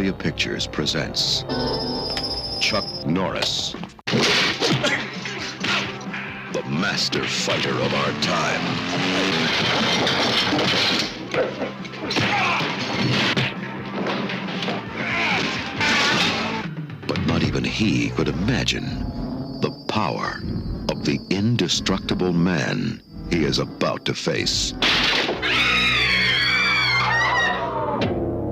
Columbia Pictures presents Chuck Norris, the master fighter of our time. But not even he could imagine the power of the indestructible man he is about to face.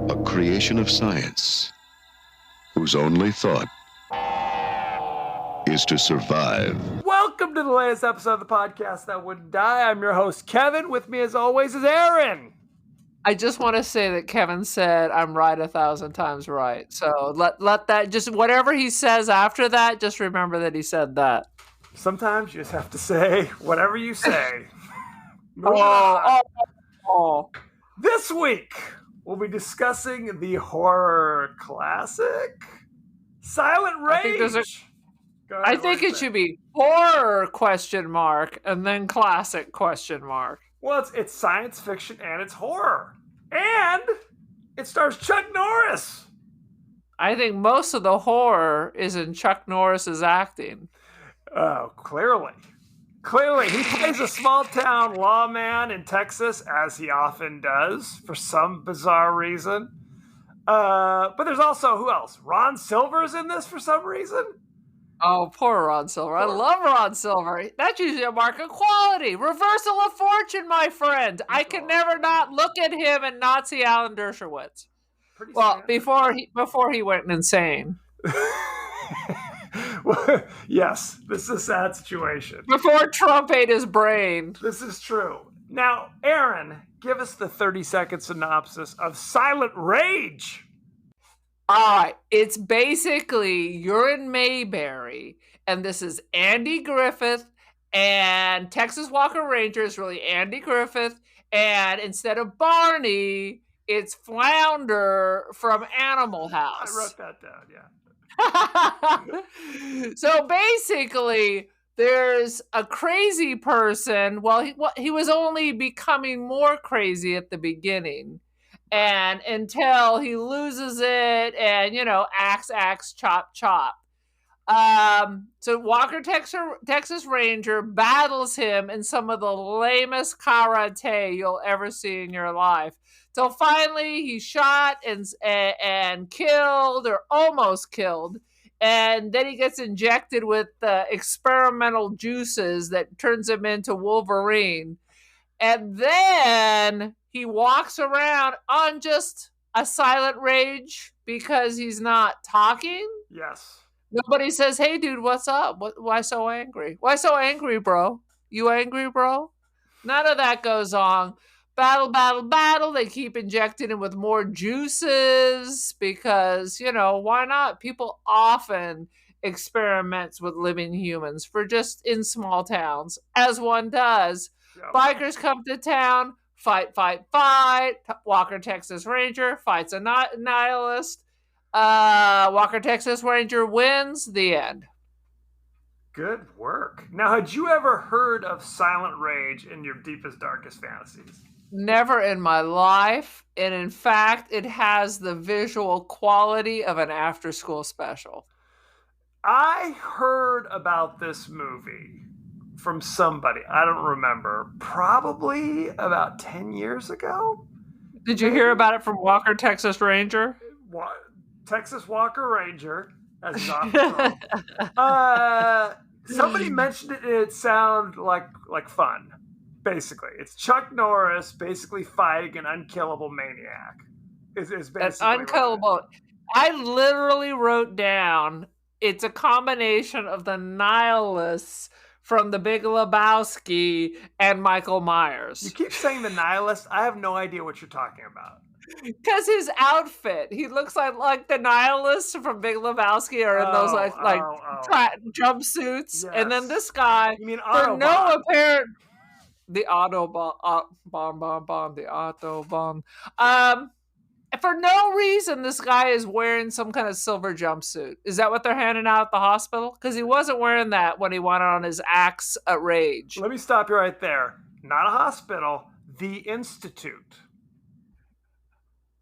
A creation of science whose only thought is to survive. Welcome to the latest episode of the podcast that wouldn't die. I'm your host, Kevin. With me, as always, is Aaron. I just want to say that Kevin said I'm right 1,000 times right. So let that, just whatever he says after that, just remember that he said that. Sometimes you just have to say whatever you say. Oh. This week, we'll be discussing the horror classic, Silent Rage. I think it should be horror ? And then classic ? Well, it's science fiction and it's horror. And it stars Chuck Norris. I think most of the horror is in Chuck Norris's acting. Oh, clearly. Clearly, he plays a small-town lawman in Texas, as he often does, for some bizarre reason. But there's also, who else? Ron Silver's in this for some reason? Oh, poor Ron Silver. I love Ron Silver. That's usually a mark of quality. Reversal of fortune, my friend. I can never not look at him and not see Alan Dershowitz. Well, before he went insane. Yes, this is a sad situation. Before Trump ate his brain. This is true. Now, Aaron, give us the 30-second synopsis of Silent Rage. All right. It's basically you're in Mayberry, and this is Andy Griffith, and Texas Walker Ranger is really Andy Griffith, and instead of Barney, it's Flounder from Animal House. I wrote that down, yeah. So basically, there's a crazy person. Well, he was only becoming more crazy at the beginning, and until he loses it, and axe, chop. So Walker Texas Ranger battles him in some of the lamest karate you'll ever see in your life. Till finally he's shot and killed, or almost killed, and then he gets injected with experimental juices that turns him into Wolverine. And then he walks around on just a silent rage because he's not talking. Yes. Nobody says, "Hey, dude, what's up? Why so angry? Why so angry, bro? You angry, bro?" None of that goes on. Battle. They keep injecting him with more juices because, why not? People often experiments with living humans for just in small towns, as one does. Yep. Bikers come to town, fight. Walker Texas Ranger fights a nihilist. Walker Texas Ranger wins. The end. Good work. Now, had you ever heard of Silent Rage in your deepest, darkest fantasies? Never in my life. And in fact, it has the visual quality of an after-school special. I heard about this movie from somebody. I don't remember. Probably about 10 years ago. Did you hear about it from Walker Texas Ranger? Texas Walker Ranger. As not somebody mentioned it and it sounded like fun. Basically, it's Chuck Norris basically fighting an unkillable maniac. Is basically an unkillable. I literally wrote down it's a combination of the nihilists from The Big Lebowski and Michael Myers. You keep saying the nihilist. I have no idea what you're talking about. Because his outfit, he looks like the nihilists from Big Lebowski are in those jumpsuits, yes. And then this guy, you mean for no apparent, the Autobahn, the Autobahn. For no reason, this guy is wearing some kind of silver jumpsuit. Is that what they're handing out at the hospital? Because he wasn't wearing that when he went on his axe rage. Let me stop you right there. Not a hospital, the Institute.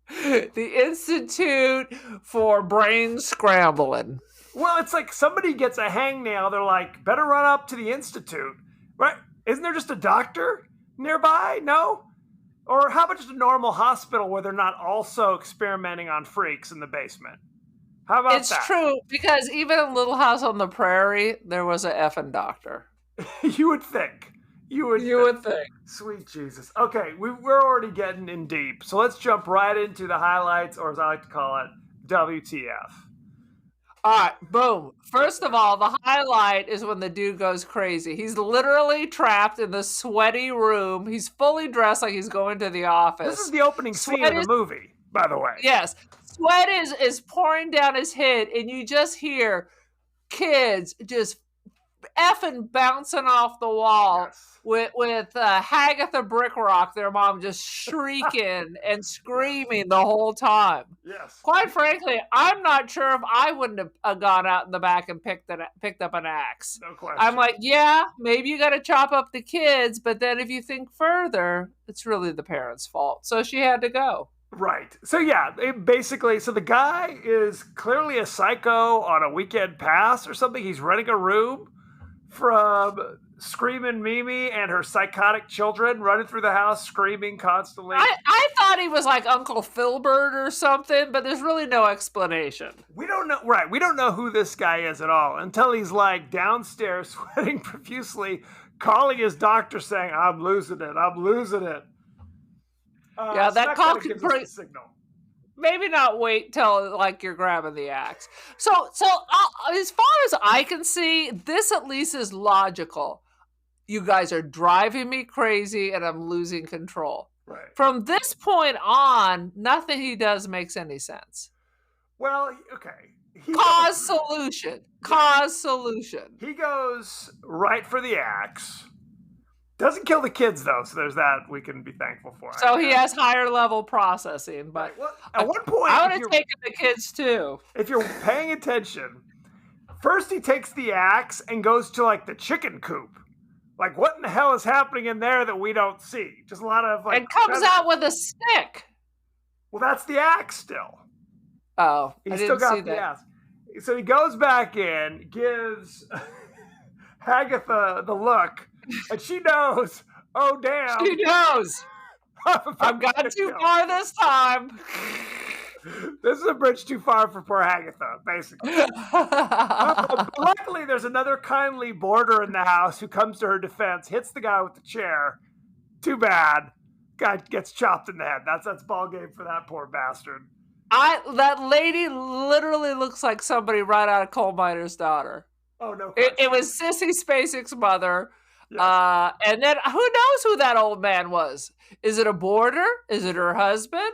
The Institute for Brain Scrambling. Well, it's like somebody gets a hangnail. They're like, better run up to the Institute. Right? Isn't there just a doctor nearby? No? Or how about just a normal hospital where they're not also experimenting on freaks in the basement? How about It's that? true, because even in Little House on the Prairie, there was a effing doctor. You would think. You would think. Sweet Jesus. Okay, we're already getting in deep. So let's jump right into the highlights, or as I like to call it, WTF. All right, boom. First of all, the highlight is when the dude goes crazy. He's literally trapped in the sweaty room. He's fully dressed like he's going to the office. This is the opening scene of the movie, by the way. Yes. Sweat is pouring down his head, and you just hear kids just effing bouncing off the wall. Yes. With Hagatha Brickrock, their mom, just shrieking and screaming the whole time. Yes. Quite frankly, I'm not sure if I wouldn't have gone out in the back and picked up an axe. No question. I'm like, yeah, maybe you got to chop up the kids, but then if you think further, it's really the parents' fault. So she had to go. Right. So yeah, basically, so the guy is clearly a psycho on a weekend pass or something. He's renting a room from Screaming Mimi and her psychotic children running through the house screaming constantly. I thought he was like Uncle Filbert or something, but there's really no explanation. We don't know, right? We don't know who this guy is at all until he's like downstairs sweating profusely, calling his doctor saying, "I'm losing it. I'm losing it." Yeah, that call could bring signal. Maybe not wait till like you're grabbing the axe. So as far as I can see, this at least is logical. You guys are driving me crazy and I'm losing control. Right. From this point on, nothing he does makes any sense. Well, okay. Cause solution. He goes right for the axe. Doesn't kill the kids though, so there's that we can be thankful for. So he has higher level processing, but right. Well, at one point I would have taken the kids too. If you're paying attention, first he takes the axe and goes to like the chicken coop. Like, what in the hell is happening in there that we don't see? Just a lot of like. And comes out with a stick. Well, that's the axe still. Oh, he still got the axe. So he goes back in, gives Hagatha the look, and she knows. Oh damn! She knows. I've gone too far this time. This is a bridge too far for poor Hagatha, basically. Luckily, there's another kindly boarder in the house who comes to her defense, hits the guy with the chair. Too bad. Guy gets chopped in the head. That's ball game for that poor bastard. That lady literally looks like somebody right out of Coal Miner's Daughter. Oh, no question. It was Sissy Spacek's mother. Yes. And then who knows who that old man was? Is it a boarder? Is it her husband?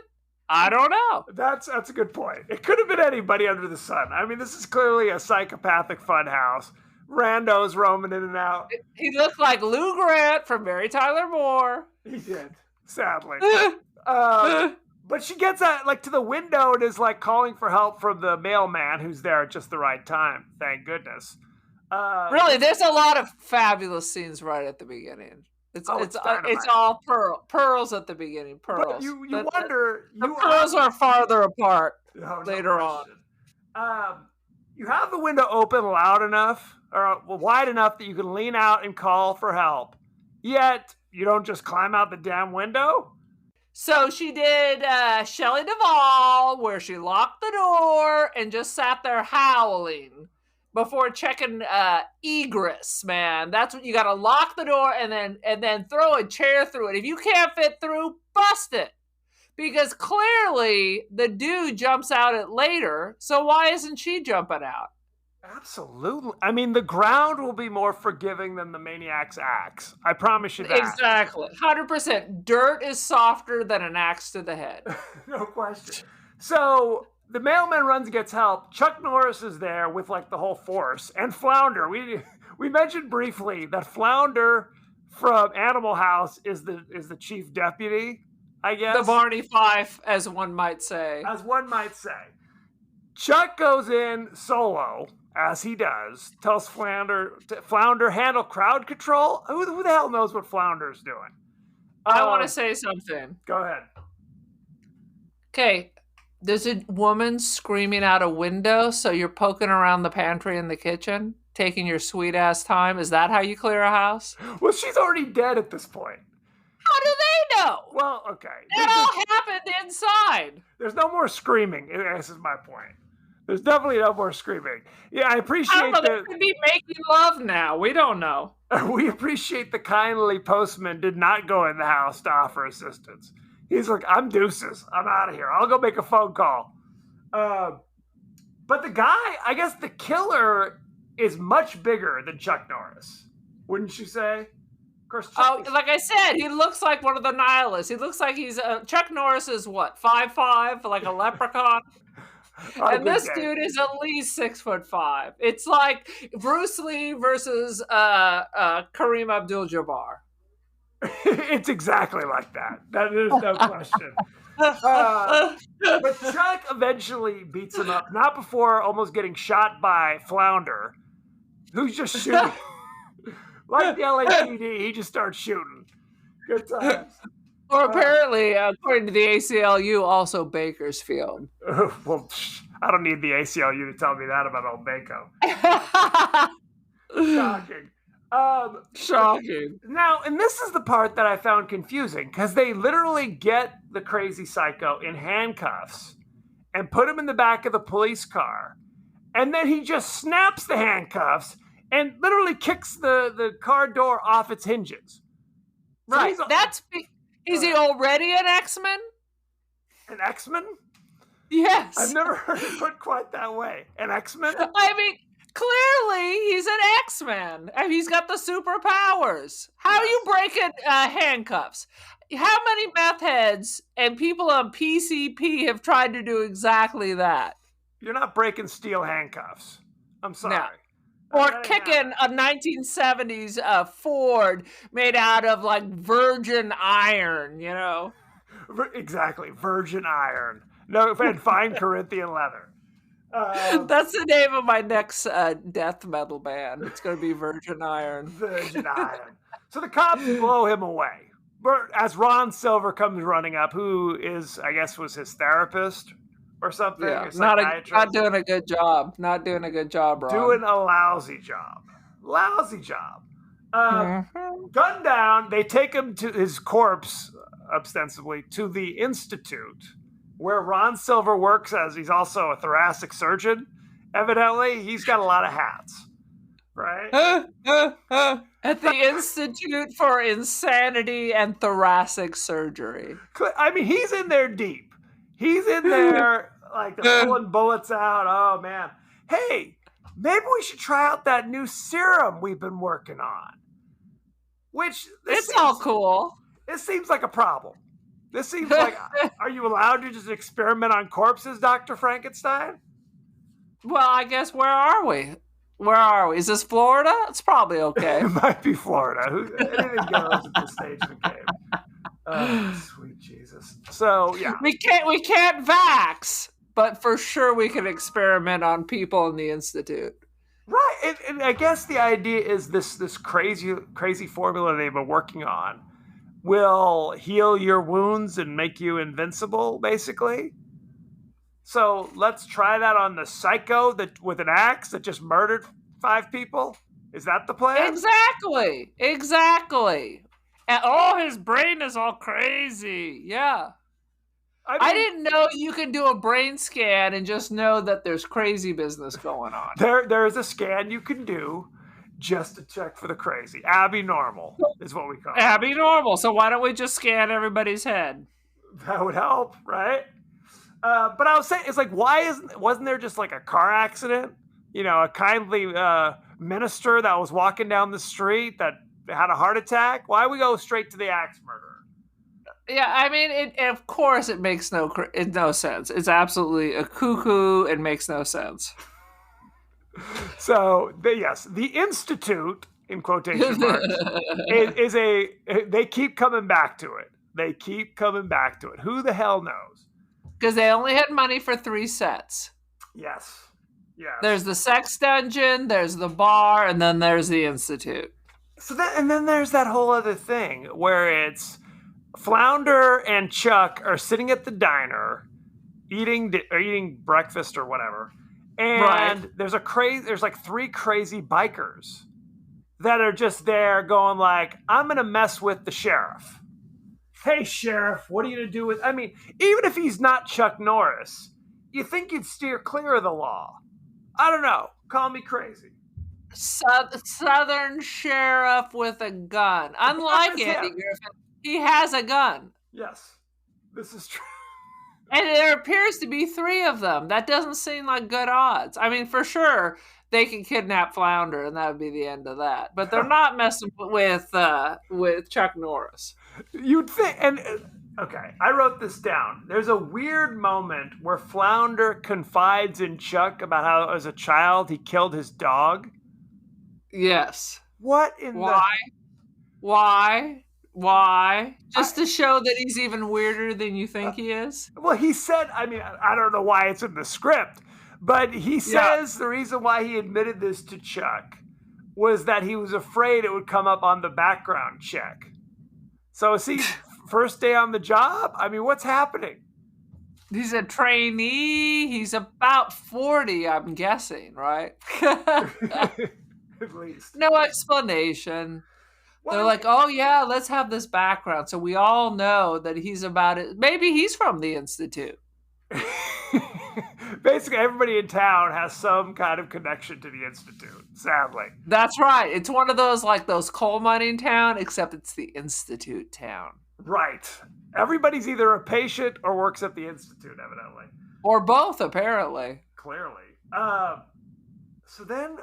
I don't know. That's a good point. It could have been anybody under the sun. I mean, this is clearly a psychopathic fun house. Randos roaming in and out. He looked like Lou Grant from Mary Tyler Moore. He did, sadly. But she gets to the window and is like calling for help from the mailman who's there at just the right time. Thank goodness. Really, there's a lot of fabulous scenes right at the beginning. It's all pearls at the beginning. Pearls. But you wonder. The pearls are farther apart later on. You have the window open loud enough or wide enough that you can lean out and call for help. Yet you don't just climb out the damn window. So she did Shelley Duvall, where she locked the door and just sat there howling before checking egress, man. That's what you got to lock the door and then throw a chair through it. If you can't fit through, bust it. Because clearly the dude jumps out at later, so why isn't she jumping out? Absolutely. I mean, the ground will be more forgiving than the maniac's axe. I promise you that. Exactly. 100%. Dirt is softer than an axe to the head. No question. So the mailman runs and gets help. Chuck Norris is there with like the whole force. And Flounder. We mentioned briefly that Flounder from Animal House is the chief deputy, I guess. The Barney Fife, as one might say. As one might say. Chuck goes in solo, as he does, tells Flounder handle crowd control. Who the hell knows what Flounder's doing? I want to say something. Go ahead. Okay, there's a woman screaming out a window, so you're poking around the pantry and the kitchen, taking your sweet ass time. Is that how you clear a house? Well, she's already dead at this point. How do they know? Well, okay. It all happened inside. There's no more screaming. This is my point. There's definitely no more screaming. Yeah, I I don't appreciate know. They could be making love now. We don't know. we appreciate the kindly postman did not go in the house to offer assistance. He's like, I'm deuces. I'm out of here. I'll go make a phone call. But the guy, I guess the killer is much bigger than Chuck Norris. Wouldn't you say? Of course, Chuck Like I said, he looks like one of the nihilists. He looks like he's Chuck Norris is what, 5'5", like a leprechaun. And this dude is at least 6'5". It's like Bruce Lee versus Kareem Abdul-Jabbar. It's exactly like that. That is no question. But Chuck eventually beats him up, not before almost getting shot by Flounder, who's just shooting. Like the LAPD, he just starts shooting. Good times. Or apparently, according to the ACLU, also Bakersfield. Well, I don't need the ACLU to tell me that about old Bako. Shocking. Shocking. Now, and this is the part that I found confusing, because they literally get the crazy psycho in handcuffs and put him in the back of the police car. And then he just snaps the handcuffs and literally kicks the car door off its hinges. So Right. Is he already an X-Men? An X-Men? Yes. I've never heard it put quite that way. An X-Men? I mean, clearly he's an X-Man. And he's got the superpowers. How are you breaking handcuffs? How many meth heads and people on PCP have tried to do exactly that? You're not breaking steel handcuffs. I'm sorry. No. Or kicking a 1970s Ford made out of like virgin iron, you know? Exactly. Virgin iron. No, and fine Corinthian leather. That's the name of my next death metal band. It's going to be Virgin Iron. Virgin iron. So the cops blow him away. As Ron Silver comes running up, who is, I guess, was his therapist or something. Yeah, not doing a good job. Not doing a good job, Ron. Doing a lousy job. Lousy job. Gunned down. They take him to his corpse, ostensibly, to the Institute, where Ron Silver works as he's also a thoracic surgeon. Evidently, he's got a lot of hats. Right? At the Institute for Insanity and Thoracic Surgery. I mean, he's in there deep. He's in there, like, pulling bullets out. Oh, man. Hey, maybe we should try out that new serum we've been working on. All cool. This seems like a problem. This seems like, are you allowed to just experiment on corpses, Dr. Frankenstein? Well, I guess, where are we? Where are we? Is this Florida? It's probably okay. It might be Florida. Anything goes at this stage of the game. Oh, sweet Jesus. So, yeah. We can't vax, but for sure we can experiment on people in the Institute. Right. And I guess the idea is this crazy formula they've been working on will heal your wounds and make you invincible, basically. So let's try that on the psycho with an axe that just murdered 5 people. Is that the plan? Exactly. And his brain is all crazy. Yeah. I didn't know you can do a brain scan and just know that there's crazy business going on. There is a scan you can do just to check for the crazy. Abby Normal is what we call it. Abby Normal. So why don't we just scan everybody's head? That would help, right? But I was saying, it's like, wasn't there just like a car accident? You know, a kindly minister that was walking down the street that had a heart attack? Why we go straight to the axe murderer? Yeah, I mean, of course it makes no sense. It's absolutely a cuckoo. It makes no sense. So, yes, the Institute, in quotation marks, they keep coming back to it. They keep coming back to it. Who the hell knows? Because they only had money for 3 sets. Yes. There's the sex dungeon, there's the bar, and then there's the Institute. So then there's that whole other thing where it's Flounder and Chuck are sitting at the diner, eating breakfast or whatever, and Right. there's like three crazy bikers that are just there going like, I'm gonna mess with the sheriff. Hey sheriff, what are you gonna do with? I mean, even if he's not Chuck Norris, you think you'd steer clear of the law. I don't know. Call me crazy. Southern sheriff with a gun. Unlike is Andy him. Griffith, he has a gun. Yes, this is true. And there appears to be three of them. That doesn't seem like good odds. I mean, for sure, they can kidnap Flounder, and that would be the end of that. But they're not messing with Chuck Norris. You'd think, and okay, I wrote this down. There's a weird moment where Flounder confides in Chuck about how, as a child, he killed his dog. Yes. What in Why? Just to show that he's even weirder than you think he is? Well, he said, I mean, I don't know why it's in the script, but he says the reason why he admitted this to Chuck was that he was afraid it would come up on the background check. So is he first day on the job? I mean, what's happening? He's a trainee. He's about 40, I'm guessing, right? At least. No explanation. Well, They're like, oh yeah, let's have this background. So we all know that he's about it. Maybe he's from the Institute. basically everybody in town has some kind of connection to the Institute, sadly. That's right. It's one of those like those coal mining town, except it's the Institute town. Right. Everybody's either a patient or works at the Institute, evidently. Or both, apparently. Clearly. So then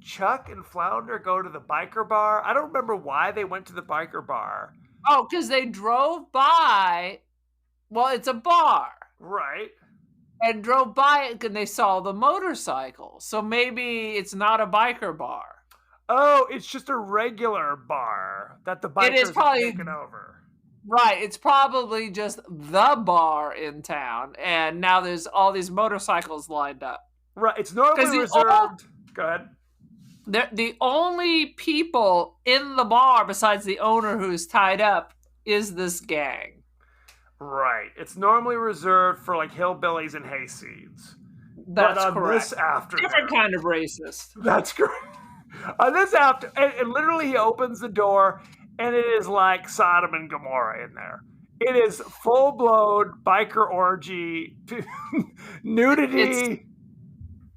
Chuck and Flounder go to the biker bar. I don't remember why they went to the biker bar. Oh, because they drove by. Well, it's a bar. Right. And drove by it and they saw the motorcycle. So maybe it's not a biker bar. Oh, it's just a regular bar that the bikers have taken over. Right. It's probably just the bar in town. And now there's all these motorcycles lined up. Right. It's normally reserved. Go ahead. The only people in the bar besides the owner who's tied up is this gang. Right. It's normally reserved for like hillbillies and hayseeds. That's correct. This afternoon, different kind of racist. That's correct. On this afternoon, and literally he opens the door, and it is like Sodom and Gomorrah in there. It is full-blown biker orgy, nudity.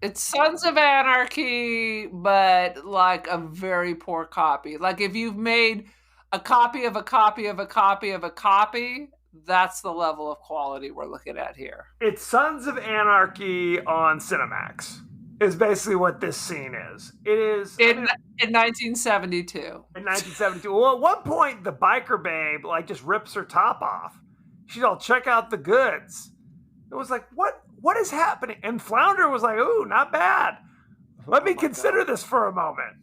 It's Sons of Anarchy, but like a very poor copy. Like if you've made a copy of a copy of a copy of a copy, that's the level of quality we're looking at here. It's Sons of Anarchy on Cinemax, is basically what this scene is. It is in 1972. In 1972. Well, at one point, the biker babe like just rips her top off. She's all, check out the goods. It was like, what is happening? And Flounder was like, ooh, not bad. Let me consider this for a moment.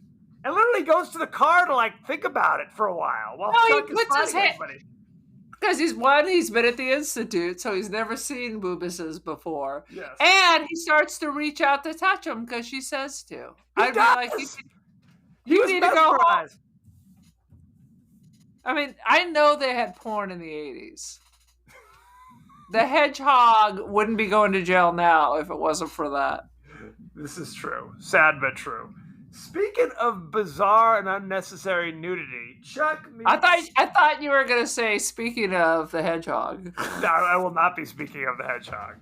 And literally goes to the car to like think about it for a while. While Chuck he puts his hand. Because he's been at the Institute, so he's never seen boobuses before. Yes. And he starts to reach out to touch them because she says to. I'd be like, you need to go home. I mean, I know they had porn in the 80s. The Hedgehog wouldn't be going to jail now if it wasn't for that. This is true. Sad but true. Speaking of bizarre and unnecessary nudity, Chuck meets... I thought you were going to say, speaking of the Hedgehog. No, I will not be speaking of the Hedgehog.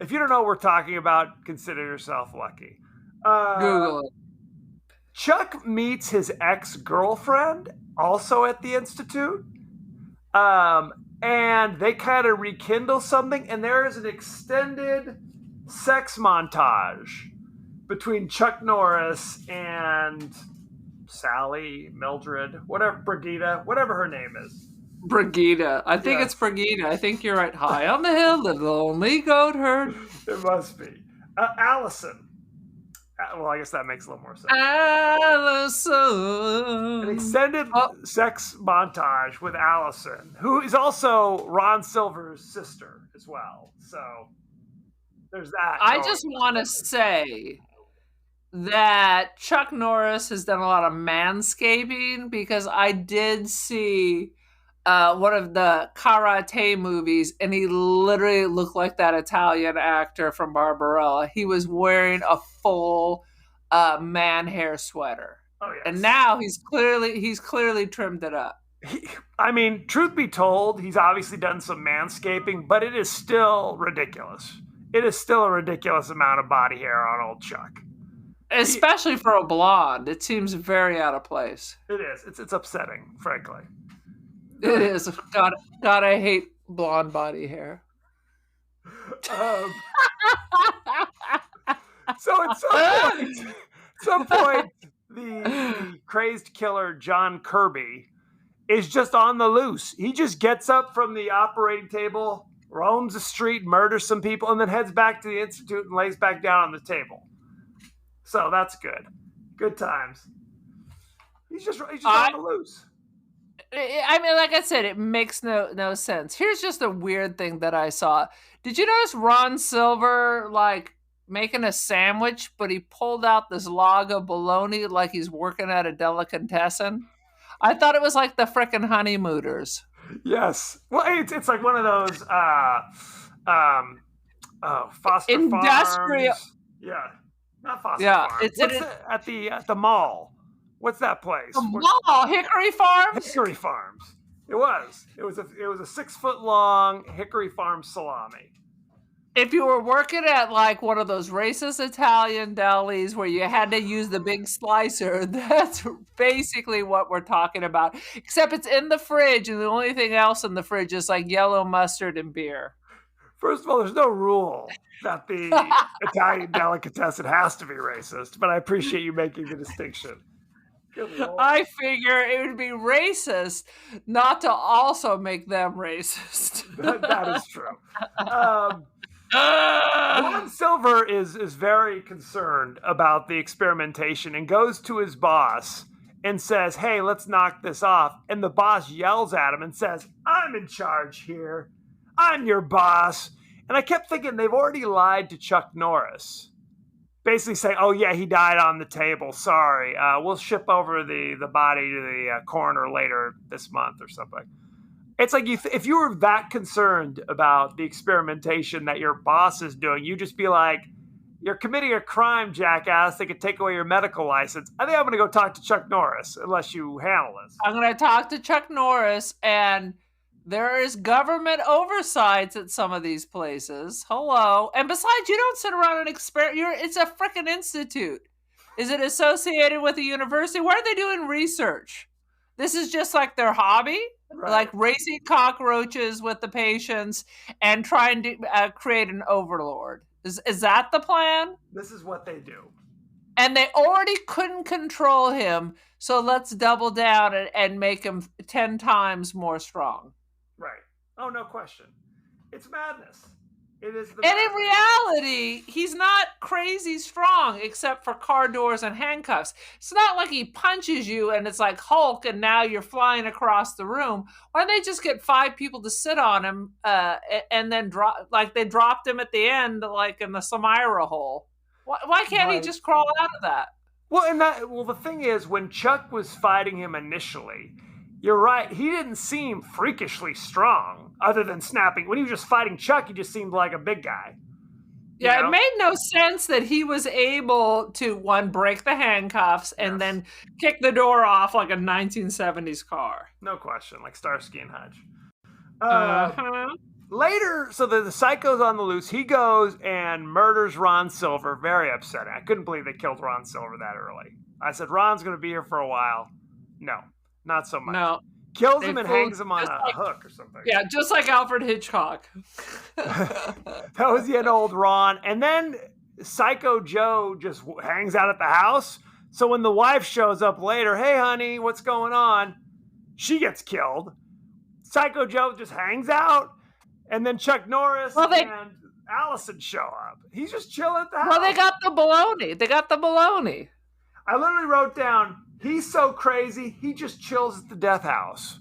If you don't know what we're talking about, consider yourself lucky. Google it. Chuck meets his ex-girlfriend, also at the Institute. And they kind of rekindle something, and there is an extended sex montage between Chuck Norris and Sally, Mildred, whatever, Brigida, whatever her name is. Brigida. I think it's Brigida. I think you're right. High on the hill, the lonely goat herd. It must be. Allison. Well, I guess that makes a little more sense. Allison. An extended sex montage with Allison, who is also Ron Silver's sister as well. So there's that. I just want to say that Chuck Norris has done a lot of manscaping because I did see one of the karate movies, and he literally looked like that Italian actor from Barbarella. He was wearing a full man hair sweater, Oh yes. and now he's clearly trimmed it up. I mean, truth be told, he's obviously done some manscaping, but it is still ridiculous. It is still a ridiculous amount of body hair on old Chuck. Especially for a blonde, it seems very out of place. It is. It's upsetting, frankly. It is. God, I hate blonde body hair. So at some point, the crazed killer John Kirby is just on the loose. He just gets up from the operating table, roams the street, murders some people, and then heads back to the institute and lays back down on the table. So that's good. Good times. He's just on the loose. I mean, like I said, it makes no sense. Here's just a weird thing that I saw. Did you notice Ron Silver making a sandwich, but he pulled out this log of bologna like he's working at a delicatessen? I thought it was like the frickin' honeymooners. Yes. Well, it's like one of those Foster industrial Farms. Yeah. Not Foster Yeah, Farms. it's at the mall. What's that place? The mall, Hickory Farms. Hickory Farms. It was a 6 foot long Hickory Farms salami. If you were working at like one of those racist Italian delis where you had to use the big slicer, that's basically what we're talking about. Except it's in the fridge, and the only thing else in the fridge is like yellow mustard and beer. First of all, there's no rule that the Italian delicatessen has to be racist, but I appreciate you making the distinction. I figure it would be racist not to also make them racist. That is true. Ron Silver is very concerned about the experimentation and goes to his boss and says, "Hey, let's knock this off." And the boss yells at him and says, "I'm in charge here. I'm your boss." And I kept thinking they've already lied to Chuck Norris. Basically saying, "Oh yeah, he died on the table. Sorry, we'll ship over the body to the coroner later this month or something." It's like if you were that concerned about the experimentation that your boss is doing, you just be like, "You're committing a crime, jackass. They could take away your medical license." I think I'm going to go talk to Chuck Norris unless you handle this. I'm going to talk to Chuck Norris, and there is government oversights at some of these places. Hello. And besides, you don't sit around and experiment. It's a freaking institute. Is it associated with a university? Why are they doing research? This is just like their hobby, Right. Like racing cockroaches with the patients and trying to create an overlord. Is that the plan? This is what they do. And they already couldn't control him, so let's double down and make him 10 times more strong. Right. Oh, no question. It's madness. It is the And in madness. reality, he's not crazy strong except for car doors and handcuffs. It's not like he punches you and it's like Hulk and now you're flying across the room. Why don't they just get 5 people to sit on him and then drop, like they dropped him at the end, like in the Samira hole? Why can't he just crawl out of that? Well, the thing is, when Chuck was fighting him initially, you're right, he didn't seem freakishly strong, other than snapping. When he was just fighting Chuck, he just seemed like a big guy. Yeah, it made no sense that he was able to, one, break the handcuffs and then kick the door off like a 1970s car. No question, like Starsky and Hutch. Later, so the psycho's on the loose. He goes and murders Ron Silver. Very upsetting. I couldn't believe they killed Ron Silver that early. I said, Ron's going to be here for a while. No, not so much. No. Kills him and hangs him on a hook or something. Yeah, just like Alfred Hitchcock. That was the end of old Ron. And then Psycho Joe just hangs out at the house. So when the wife shows up later, "Hey, honey, what's going on?" She gets killed. Psycho Joe just hangs out. And then Chuck Norris and Allison show up. He's just chilling at the house. Well, they got the baloney. I literally wrote down, he's so crazy, he just chills at the death house.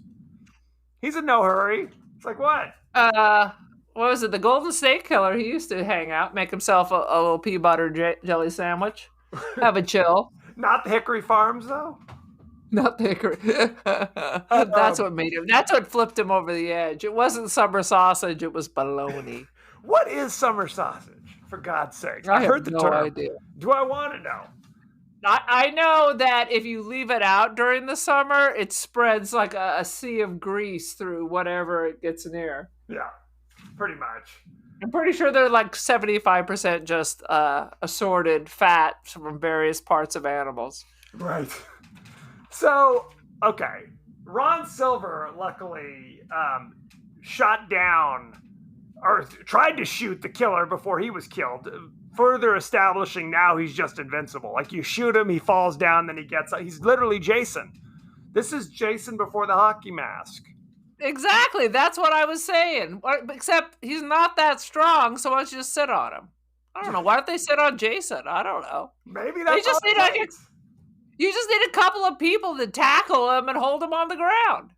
He's in no hurry. It's like, what? What was it? The Golden State Killer. He used to hang out, make himself a little pea butter jelly sandwich, have a chill. Not the Hickory Farms, though? Not the hickory. That's what made him. That's what flipped him over the edge. It wasn't summer sausage. It was bologna. What is summer sausage? For God's sakes, I I have heard the no term. idea. Do I want to know? I know that if you leave it out during the summer, it spreads like a sea of grease through whatever it gets near. Yeah, pretty much. I'm pretty sure they're like 75% just assorted fat from various parts of animals. Right. So, okay. Ron Silver, luckily, shot down or tried to shoot the killer before he was killed, further establishing now he's just invincible. Like, you shoot him, he falls down, then he gets up. He's literally Jason. This is Jason before the hockey mask. Exactly. That's what I was saying. Except he's not that strong, so let's just sit on him. I don't know. Why don't they sit on Jason? I don't know. Maybe that's all it takes. You just need a couple of people to tackle him and hold him on the ground.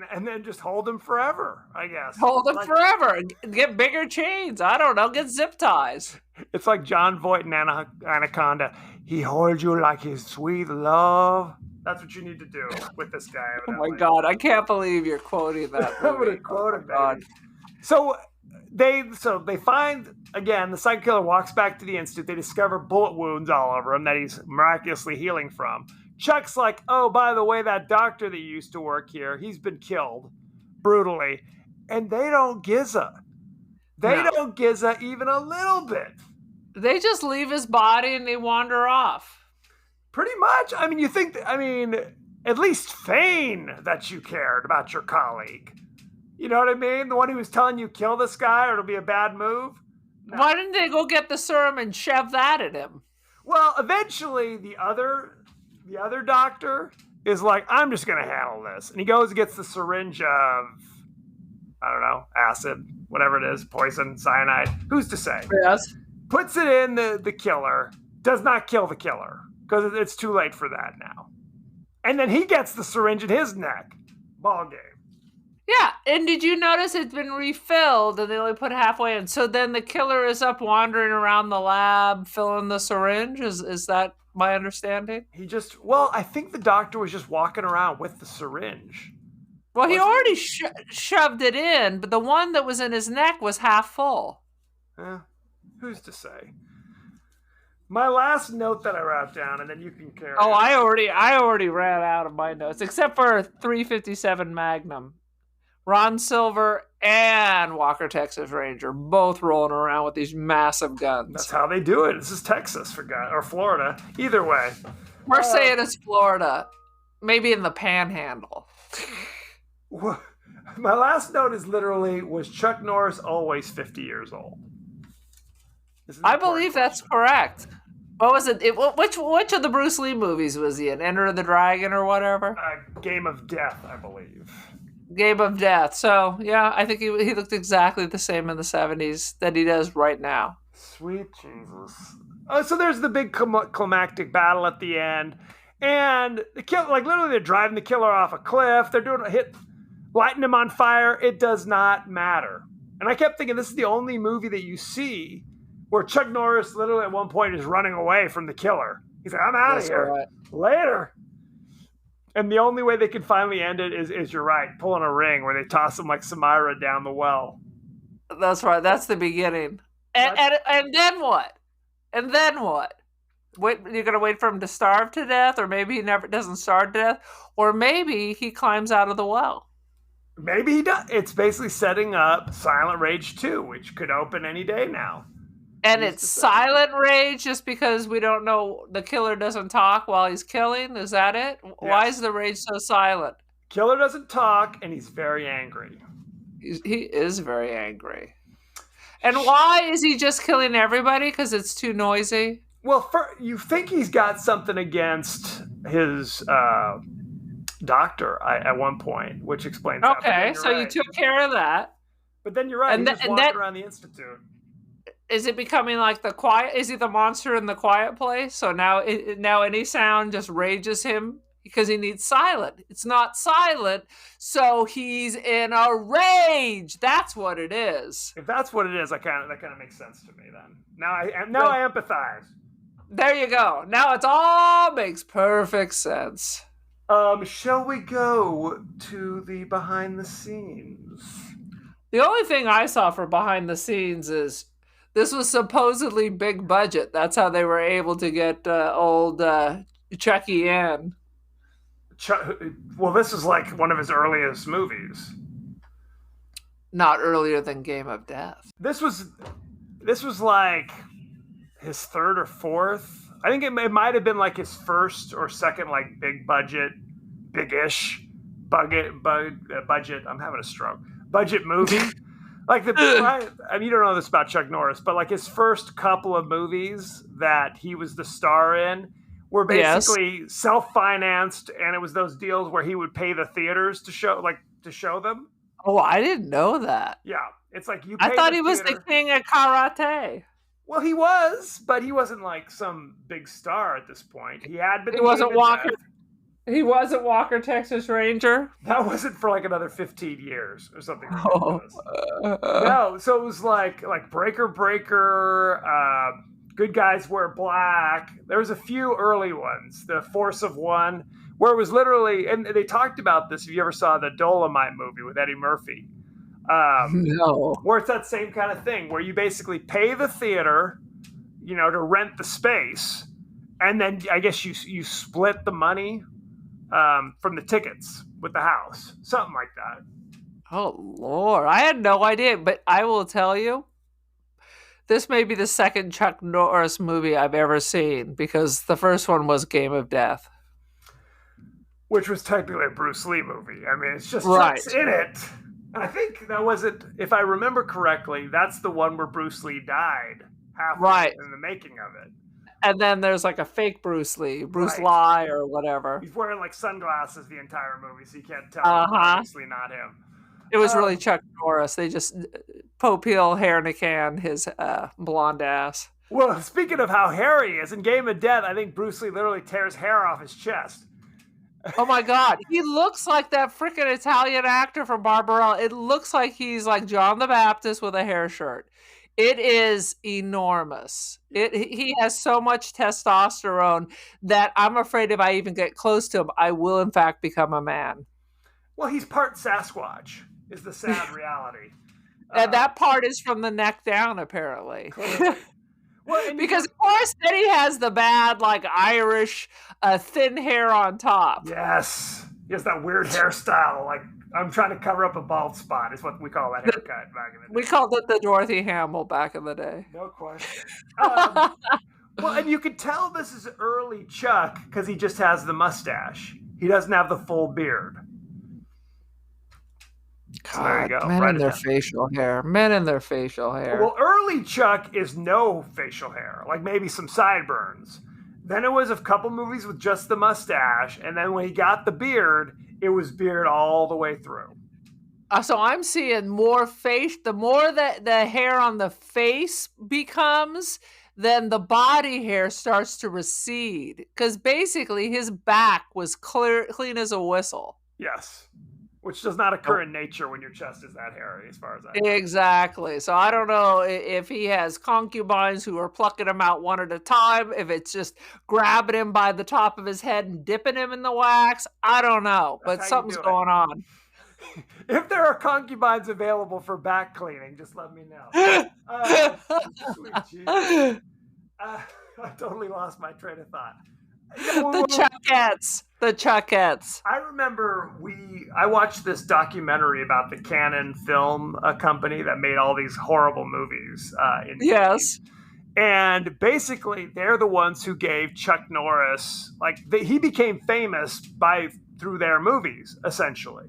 And then just hold him forever, I guess. Hold him forever. Get bigger chains. I don't know. Get zip ties. It's like John Voight in Anaconda. He holds you like his sweet love. That's what you need to do with this guy. Evidently. Oh my God. I can't believe you're quoting that. I'm going to quote it, baby. So they find, again, the psycho killer walks back to the institute. They discover bullet wounds all over him that he's miraculously healing from. Chuck's like, oh, by the way, that doctor that used to work here, he's been killed brutally. And they don't gizza. They don't gizza even a little bit. They just leave his body and they wander off. Pretty much. I mean, you think, at least feign that you cared about your colleague. You know what I mean? The one who was telling you kill this guy or it'll be a bad move. No. Why didn't they go get the serum and shove that at him? Well, eventually the other doctor is like, I'm just going to handle this. And he goes and gets the syringe of, I don't know, acid, whatever it is, poison, cyanide. Who's to say? Yes. Puts it in the killer. Does not kill the killer because it's too late for that now. And then he gets the syringe in his neck. Ball game. Yeah, and did you notice it's been refilled and they only put halfway in? So then the killer is up wandering around the lab filling the syringe? Is that my understanding? I think the doctor was just walking around with the syringe. Well, he already shoved it in, but the one that was in his neck was half full. Who's to say? My last note that I wrote down, and then you can carry. Oh, I already ran out of my notes, except for 357 Magnum. Ron Silver and Walker Texas Ranger both rolling around with these massive guns. That's how they do it. This is Texas, or Florida. Either way. We're saying it's Florida. Maybe in the Panhandle. My last note is literally, was Chuck Norris always 50 years old? I believe that's correct. What was it? Which of the Bruce Lee movies was he in? Enter the Dragon or whatever? Game of Death, I believe. Game of Death. So, yeah, I think he looked exactly the same in the 70s that he does right now. Sweet Jesus. Oh, so there's the big climactic battle at the end. And the killer, like literally they're driving the killer off a cliff. They're doing lighting him on fire. It does not matter. And I kept thinking this is the only movie that you see where Chuck Norris literally at one point is running away from the killer. He's like, I'm out of here. Right. Later. And the only way they can finally end it is you're right, pulling a ring where they toss him like Samira down the well. That's right. That's the beginning. And then what? And then what? Wait, you're gonna wait for him to starve to death, or maybe he never doesn't starve to death, or maybe he climbs out of the well. Maybe he does. It's basically setting up Silent Rage 2, which could open any day now. And it's Silent Rage just because we don't know, the killer doesn't talk while he's killing? Is that it? Yes. Why is the rage so silent? Killer doesn't talk, and he's very angry. He is very angry. And why is he just killing everybody? Because it's too noisy? Well, you think he's got something against his doctor at one point, which explains that. Okay, so you took care of that. But then you're right, he's just walking around the institute. Is it becoming like the quiet? Is he the monster in the quiet place? So now any sound just rages him because he needs silent. It's not silent, so he's in a rage. That's what it is. If that's what it is, that kind of makes sense to me. Then I empathize. There you go. Now it all makes perfect sense. Shall we go to the behind the scenes? The only thing I saw for behind the scenes is this was supposedly big budget. That's how they were able to get old Chucky in. Well, this is like one of his earliest movies. Not earlier than Game of Death. This was like his third or fourth. I think it might have been like his first or second like big budget, big-ish budget. I'm having a stroke. Budget movie. Like I mean, you don't know this about Chuck Norris, but like his first couple of movies that he was the star in were basically self-financed, and it was those deals where he would pay the theaters to show them. Oh, I didn't know that. Yeah, it's like you. I thought he was the king of karate. Well, he was, but he wasn't like some big star at this point. He had been. He wasn't Walker. He wasn't Walker, Texas Ranger. That wasn't for like another 15 years or something. No, so it was like Breaker, Good Guys Wear Black. There was a few early ones. The Force of One, where it was literally, and they talked about this. If you ever saw the Dolomite movie with Eddie Murphy. No. Where it's that same kind of thing, where you basically pay the theater, to rent the space, and then I guess you split the money from the tickets with the house, something like that. Oh Lord, I had no idea, but I will tell you, this may be the second Chuck Norris movie I've ever seen, because the first one was Game of Death, which was technically a Bruce Lee movie. I mean, it's just right. Chuck's in it. I think that wasn't, if I remember correctly, that's the one where Bruce Lee died halfway in the making of it. And then there's like a fake Bruce Lee, Bruce Lee or whatever. He's wearing like sunglasses the entire movie, so you can't tell. Obviously not him. It was really Chuck Norris. They just Popeil hair in a can, his blonde ass. Well, speaking of how hairy he is, in Game of Death, I think Bruce Lee literally tears hair off his chest. Oh my God. He looks like that freaking Italian actor from Barbarella. It looks like he's like John the Baptist with a hair shirt. It is enormous. He has so much testosterone that I'm afraid if I even get close to him, I will in fact become a man. Well, he's part Sasquatch, is the sad reality. And that part is from the neck down, apparently. Well, because of course then he has the bad, like Irish, thin hair on top. Yes. He has that weird hairstyle, like I'm trying to cover up a bald spot is what we call that haircut back in the day. We called it the Dorothy Hamill back in the day. No question. Well, and you could tell this is early Chuck because he just has the mustache. He doesn't have the full beard. God, so there you go. Men and their facial hair. Men and their facial hair. Well, early Chuck is no facial hair, like maybe some sideburns. Then it was a couple movies with just the mustache, and then when he got the beard, it was beard all the way through. So I'm seeing more face. The more that the hair on the face becomes, then the body hair starts to recede. Because basically his back was clean as a whistle. Yes. Which does not occur in nature when your chest is that hairy, as far as I know. Exactly. So I don't know if he has concubines who are plucking him out one at a time, if it's just grabbing him by the top of his head and dipping him in the wax. I don't know, but something's going on. If there are concubines available for back cleaning, just let me know. Sweet Jesus. I totally lost my train of thought. The Chuckettes. I remember I watched this documentary about the Canon Film Company that made all these horrible movies. Yes. And basically, they're the ones who gave Chuck Norris, he became famous through their movies, essentially.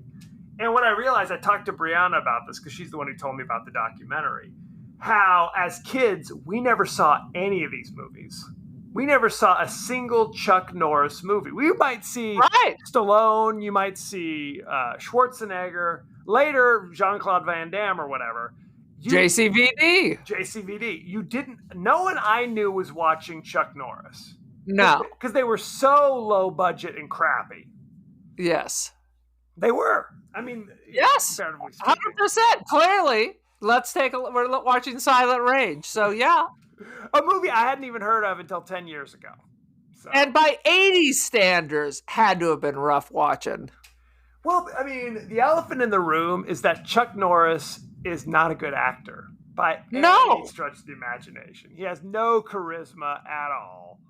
And when I realized, I talked to Brianna about this because she's the one who told me about the documentary, how as kids, we never saw any of these movies. We never saw a single Chuck Norris movie. We might see Stallone, you might see Schwarzenegger, later Jean-Claude Van Damme or whatever. JCVD. You didn't, no one I knew was watching Chuck Norris. No. Because they were so low budget and crappy. Yes. They were. I mean, yes. 100%. Clearly. We're watching Silent Rage. So, yeah. A movie I hadn't even heard of until 10 years ago. So. And by 80s standards, had to have been rough watching. Well, I mean, the elephant in the room is that Chuck Norris is not a good actor by any stretch of the imagination. He has no charisma at all.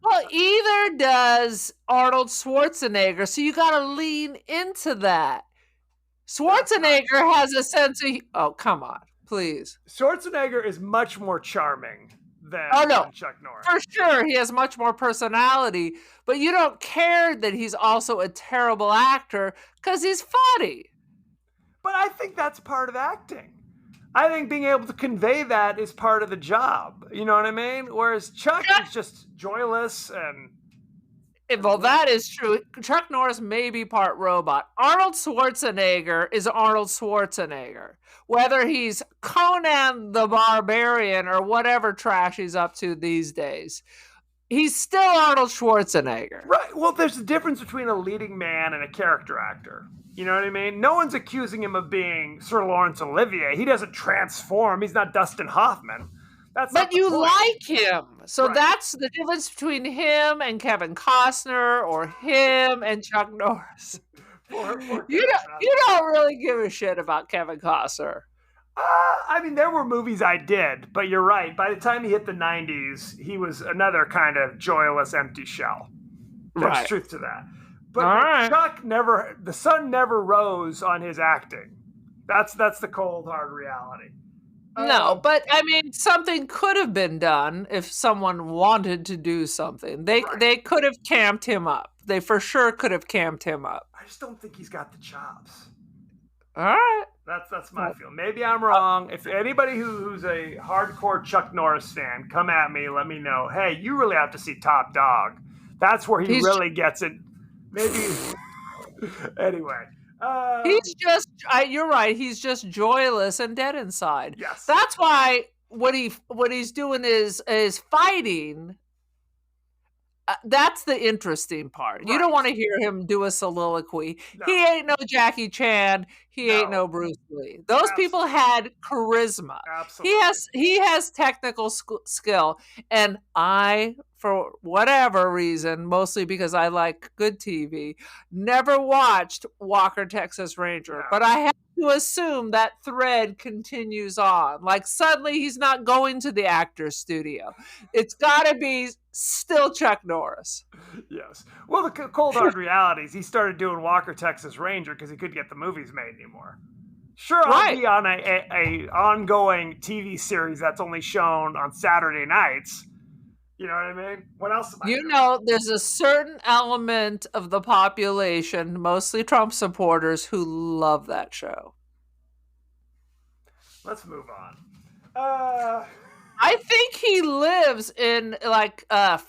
Well, either does Arnold Schwarzenegger, so you got to lean into that. Schwarzenegger has a sense of... Oh, come on, please. Schwarzenegger is much more charming than Chuck Norris. For sure, he has much more personality, but you don't care that he's also a terrible actor because he's funny. But I think that's part of acting. I think being able to convey that is part of the job. You know what I mean? Whereas Chuck is just joyless and... Well, that is true. Chuck Norris may be part robot. Arnold Schwarzenegger is Arnold Schwarzenegger. Whether he's Conan the Barbarian or whatever trash he's up to these days, he's still Arnold Schwarzenegger. Right. Well, there's a difference between a leading man and a character actor. You know what I mean? No one's accusing him of being Sir Laurence Olivier. He doesn't transform. He's not Dustin Hoffman. But you like him. So that's the difference between him and Kevin Costner or him and Chuck Norris. You don't really give a shit about Kevin Costner. I mean, there were movies I did, but you're right. By the time he hit the 90s, he was another kind of joyless, empty shell. There's truth to that. But Chuck the sun never rose on his acting. That's the cold, hard reality. No, but I mean, something could have been done if someone wanted to do something. They could have camped him up. They for sure could have camped him up. I just don't think he's got the chops. All right. That's my feeling. Maybe I'm wrong. If anybody who's a hardcore Chuck Norris fan, come at me. Let me know. Hey, you really have to see Top Dog. That's where he really gets it. Maybe. Anyway. He's just, you're right. He's just joyless and dead inside. Yes. That's why what he's doing is fighting. That's the interesting part. Right. You don't want to hear him do a soliloquy. No. He ain't no Jackie Chan. He ain't no Bruce Lee. Those people had charisma. Absolutely. He has technical skill. And I, for whatever reason, mostly because I like good TV, never watched Walker, Texas Ranger. No. But I have to assume that thread continues on. Like suddenly he's not going to the actor's studio. It's got to be still Chuck Norris. Yes. Well, the cold hard reality is he started doing Walker, Texas Ranger because he couldn't get the movies made anymore. Sure, I'll be on a ongoing TV series that's only shown on Saturday nights. You know what I mean? What else am I doing? There's a certain element of the population, mostly Trump supporters, who love that show. Let's move on. I think he lives in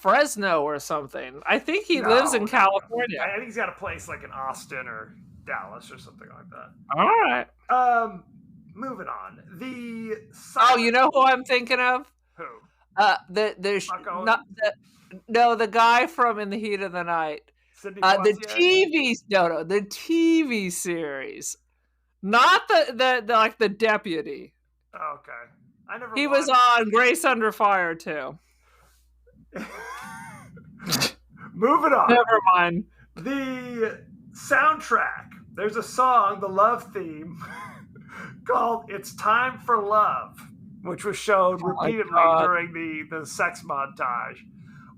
Fresno or something. I think he lives in California. I think he's got a place like in Austin or Dallas or something like that. All right. Moving on. You know who I'm thinking of? Who? The guy from In the Heat of the Night. The TV series, not the deputy. Oh, okay. He was on Grace Under Fire too. Moving on. Never mind. The soundtrack. There's a song, the love theme, called "It's Time for Love," which was shown repeatedly during the sex montage,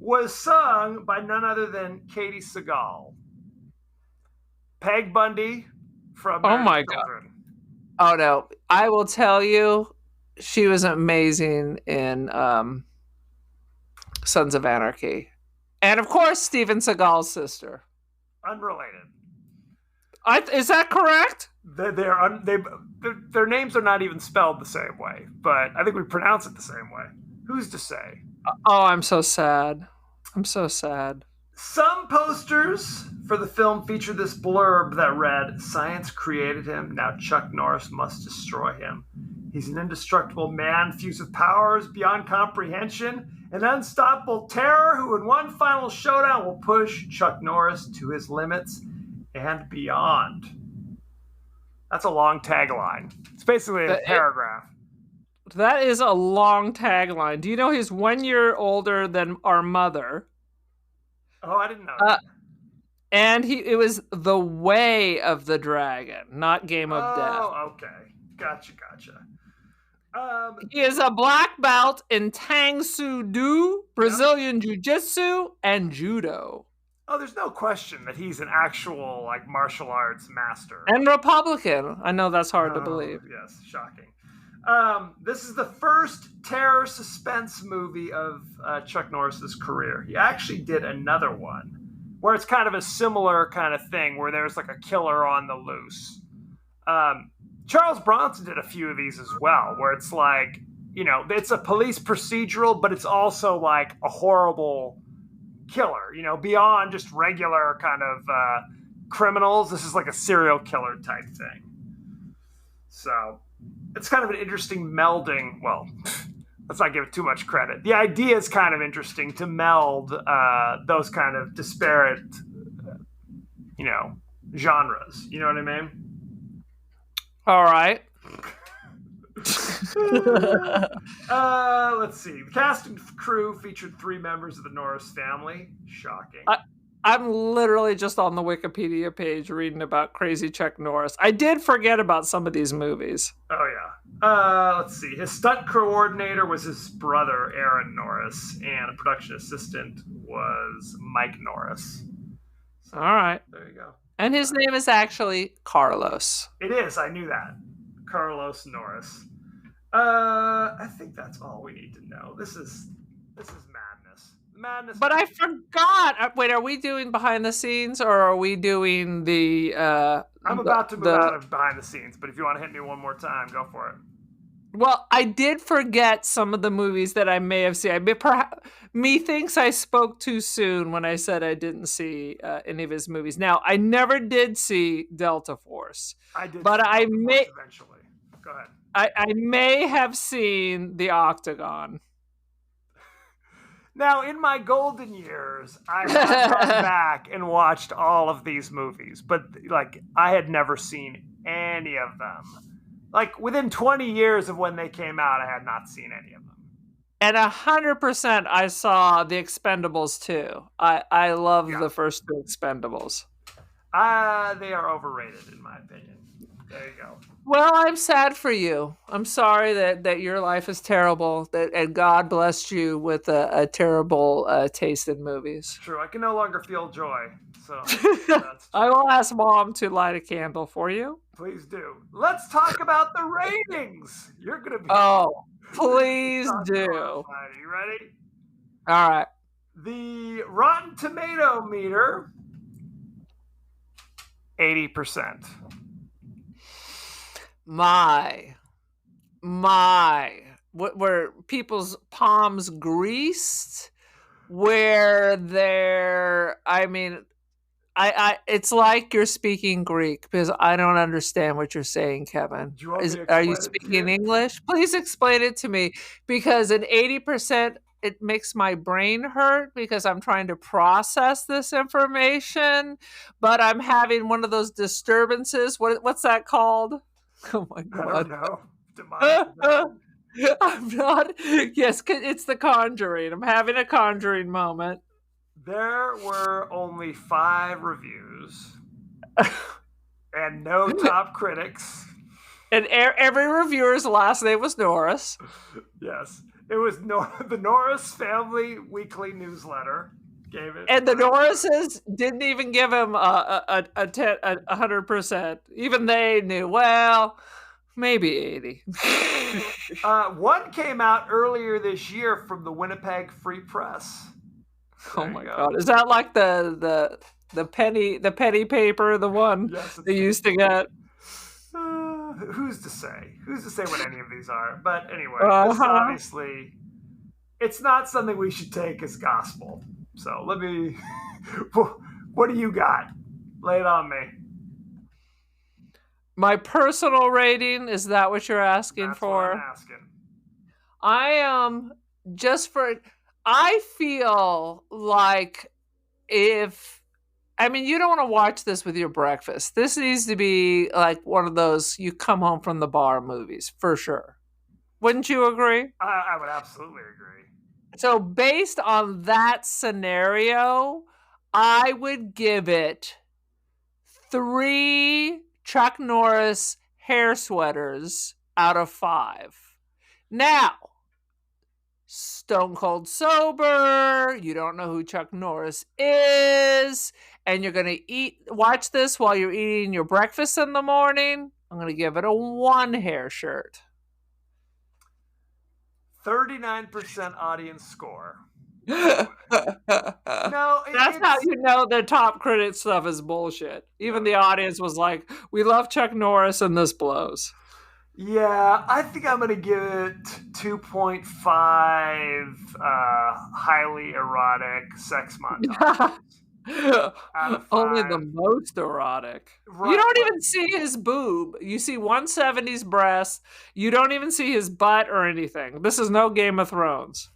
was sung by none other than Katie Sagal. Peg Bundy from Oh my God. Oh no. I will tell you, she was amazing in Sons of Anarchy. And of course, Steven Seagal's sister. Unrelated. Is that correct? Their names are not even spelled the same way, but I think we pronounce it the same way. Who's to say? Oh, I'm so sad. I'm so sad. Some posters for the film feature this blurb that read, "Science created him, now Chuck Norris must destroy him. He's an indestructible man, fused with powers beyond comprehension, an unstoppable terror who in one final showdown will push Chuck Norris to his limits and beyond." That's a long tagline. It's basically a paragraph. That is a long tagline. Do you know he's 1 year older than our mother? Oh, I didn't know Uh, that. and it was The Way of the Dragon, not Game of Death. Oh, okay. Gotcha. He is a black belt in Tang Soo Do, Brazilian Jiu-Jitsu, and Judo. Oh, there's no question that he's an actual like martial arts master. And Republican. I know that's hard to believe. Yes, shocking. This is the first terror suspense movie of Chuck Norris's career. He actually did another one where it's kind of a similar kind of thing where there's like a killer on the loose. Charles Bronson did a few of these as well, where it's like, it's a police procedural, but it's also like a horrible killer, beyond just regular kind of criminals. This is like a serial killer type thing. So it's kind of an interesting melding. Well, let's not give it too much credit. The idea is kind of interesting to meld those kind of disparate, genres. You know what I mean? All right. Let's see. The cast and crew featured 3 members of the Norris family. Shocking. I'm literally just on the Wikipedia page reading about Crazy Chuck Norris. I did forget about some of these movies. Oh, yeah. Let's see. His stunt coordinator was his brother, Aaron Norris, and a production assistant was Mike Norris. So, all right. There you go. And his name is actually Carlos. It is. I knew that. Carlos Norris. I think that's all we need to know. This is madness. But I forgot. Wait, are we doing behind the scenes or are we doing the? I'm about to move out of behind the scenes, but if you want to hit me one more time, go for it. Well, I did forget some of the movies that I may have seen. Methinks I spoke too soon when I said I didn't see any of his movies. Now, I never did see Delta Force. I did, but I may eventually. Go ahead. I may have seen The Octagon. Now, in my golden years, I have gone back and watched all of these movies, but like I had never seen any of them. Like within 20 years of when they came out, I had not seen any of them. And 100% I saw The Expendables too. I love the first 2 Expendables. They are overrated in my opinion. There you go. Well, I'm sad for you. I'm sorry that your life is terrible. And God blessed you with a terrible taste in movies. True. I can no longer feel joy. So I will ask Mom to light a candle for you. Please do. Let's talk about the ratings. You're gonna be. Oh, please do. Are you ready? All right. The Rotten Tomato meter. 80%. My, where people's palms greased, where it's like you're speaking Greek because I don't understand what you're saying, Kevin. Are you speaking English? Please explain it to me because an 80%, it makes my brain hurt because I'm trying to process this information, but I'm having one of those disturbances. What's that called? Oh my God. I don't know. I'm not. Yes, it's The Conjuring. I'm having a Conjuring moment. There were only 5 reviews and no top critics. And every reviewer's last name was Norris. Yes. It was the Norris Family Weekly Newsletter. Gave it. And the Norrises didn't even give him a 100%. Even they knew, well, maybe 80. One came out earlier this year from the Winnipeg Free Press. Oh my God! Is that like the penny paper, the one they used to get? Who's to say? Who's to say what any of these are? But anyway, this obviously, it's not something we should take as gospel. So let me. What do you got? Lay it on me. My personal rating, is that what you're asking for? What I'm asking. I feel like you don't want to watch this with your breakfast. This needs to be like one of those you come home from the bar movies, for sure. Wouldn't you agree? I would absolutely agree. So based on that scenario, I would give it 3 Chuck Norris hair sweaters out of 5. Now, stone cold sober, you don't know who Chuck Norris is, and you're going to watch this while you're eating your breakfast in the morning, I'm going to give it a 1 hair shirt. 39% audience score. No, that's how you know the top critic stuff is bullshit. Even the audience was like, we love Chuck Norris and this blows. Yeah, I think I'm going to give it 2.5 highly erotic sex montages. Only the most erotic. Right. You don't even see his boob. You see 170's breast. You don't even see his butt or anything. This is no Game of Thrones.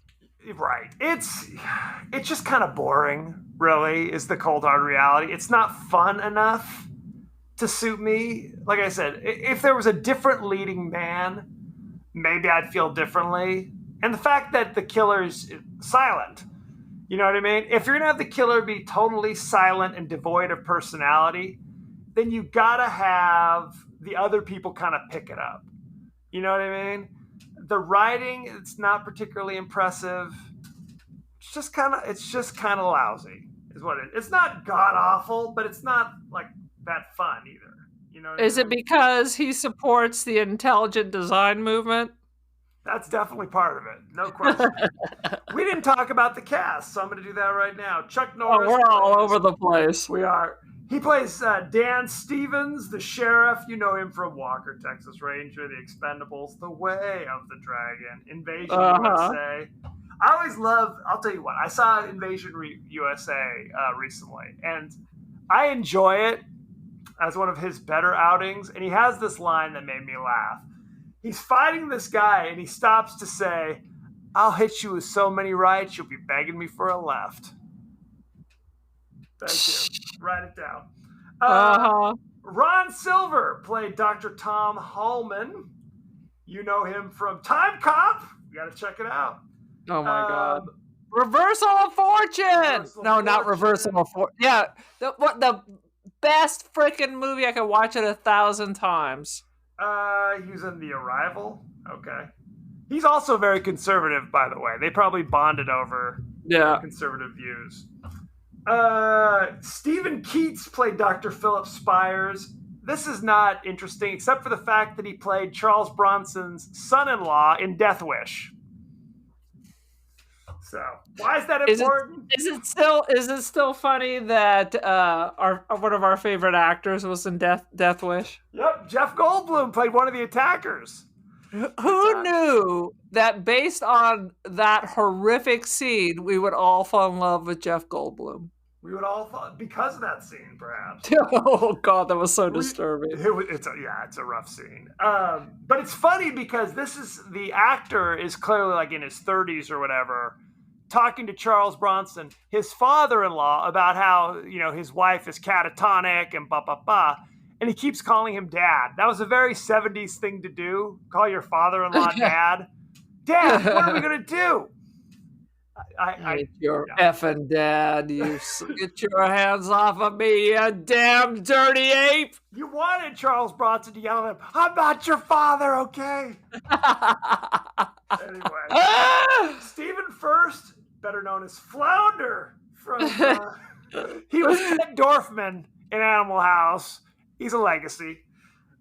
Right. It's just kind of boring, really, is the cold hard reality. It's not fun enough to suit me. Like I said, if there was a different leading man, maybe I'd feel differently. And the fact that the killer's silent, you know what I mean? If you're going to have the killer be totally silent and devoid of personality, then you got to have the other people kind of pick it up. You know what I mean? The writing, it's not particularly impressive. It's just kind of lousy is what it is. It's not god awful, but it's not like that fun either. You know? Is it because he supports the intelligent design movement? That's definitely part of it. No question. We didn't talk about the cast, so I'm going to do that right now. Chuck Norris. We're all over the place. We are. He plays Dan Stevens, the sheriff. You know him from Walker, Texas Ranger, The Expendables, The Way of the Dragon, Invasion USA. I always love, I'll tell you what, I saw Invasion USA recently, and I enjoy it as one of his better outings, and he has this line that made me laugh. He's fighting this guy, and he stops to say, "I'll hit you with so many rights, you'll be begging me for a left." Thank you. Write it down. Ron Silver played Dr. Tom Hallman. You know him from Time Cop. You got to check it out. Oh, my God. Reversal of Fortune. Not Reversal of Fortune. Yeah. The best freaking movie I could watch it 1,000 times. He was in The Arrival. Okay. He's also very conservative, by the way. They probably bonded over conservative views. Stephen Keats played Dr. Philip Spires. This is not interesting, except for the fact that he played Charles Bronson's son-in-law in Death Wish. So, why is that important? Is it still funny that one of our favorite actors was in Death Wish? Yep, Jeff Goldblum played one of the attackers. Who knew that based on that horrific scene, we would all fall in love with Jeff Goldblum? We would all fall because of that scene, perhaps. Oh God, that was so disturbing. It's a rough scene. But it's funny because the actor is clearly like in his 30s or whatever, talking to Charles Bronson, his father-in-law, about how his wife is catatonic and blah blah blah. And he keeps calling him dad. That was a very 70s thing to do. Call your father-in-law dad. Dad, what are we going to do? Your effing dad. You get your hands off of me, you damn dirty ape. You wanted Charles Bronson to yell at him, "I'm not your father, okay?" Anyway. Stephen Furst, better known as Flounder, from he was Ted Dorfman in Animal House. He's a legacy.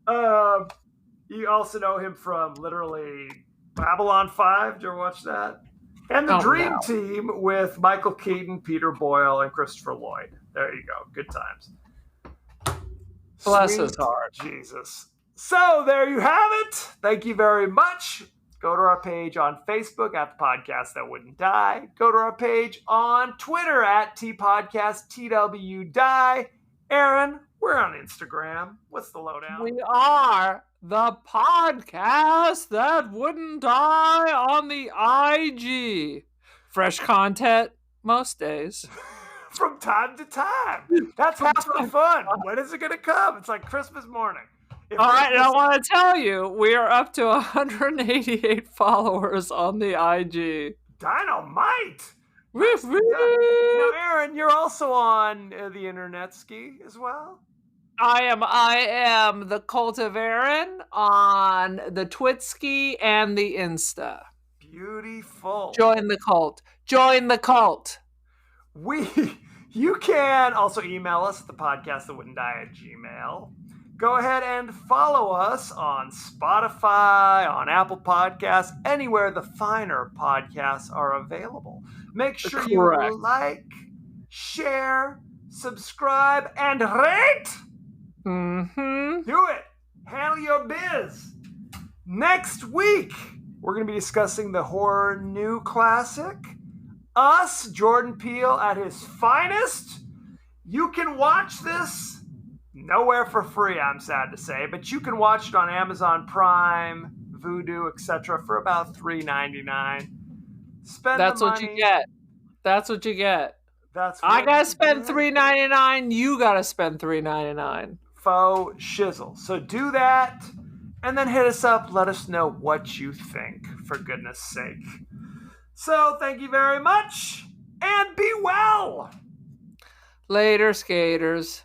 You also know him from literally Babylon 5. Did you ever watch that? And The Dream Team with Michael Keaton, Peter Boyle, and Christopher Lloyd. There you go. Good times. Bless his heart. Jesus. So there you have it. Thank you very much. Go to our page on Facebook at The Podcast That Wouldn't Die. Go to our page on Twitter at TPodcastTWDie. Aaron, we're on Instagram. What's the lowdown? We are The Podcast That Wouldn't Die on the IG. Fresh content most days. From time to time. That's half the fun. When is it going to come? It's like Christmas morning. All right, and I want to tell you, we are up to 188 followers on the IG. Dynamite! Woof, Now, woof. Aaron, you're also on the internet ski as well. I am the Cult of Aaron on the Twitski and the Insta. Beautiful. Join the cult. Join the cult. You can also email us at the podcast that wouldn't die at Gmail. Go ahead and follow us on Spotify, on Apple Podcasts, anywhere the finer podcasts are available. Make sure Correct. you like, share, subscribe, and rate. Mm-hmm. Do it. Handle your biz. Next week, we're going to be discussing the horror new classic, Us, Jordan Peele at his finest. You can watch this nowhere for free, I'm sad to say, but you can watch it on Amazon Prime, Vudu, etc. for about $3.99. Spend That's the what money. you get. That's what you get. That's I what gotta you spend get. $3.99. You gotta spend $3.99. Faux shizzle. So do that, and then hit us up. Let us know what you think, for goodness sake. So thank you very much, and be well. Later, skaters.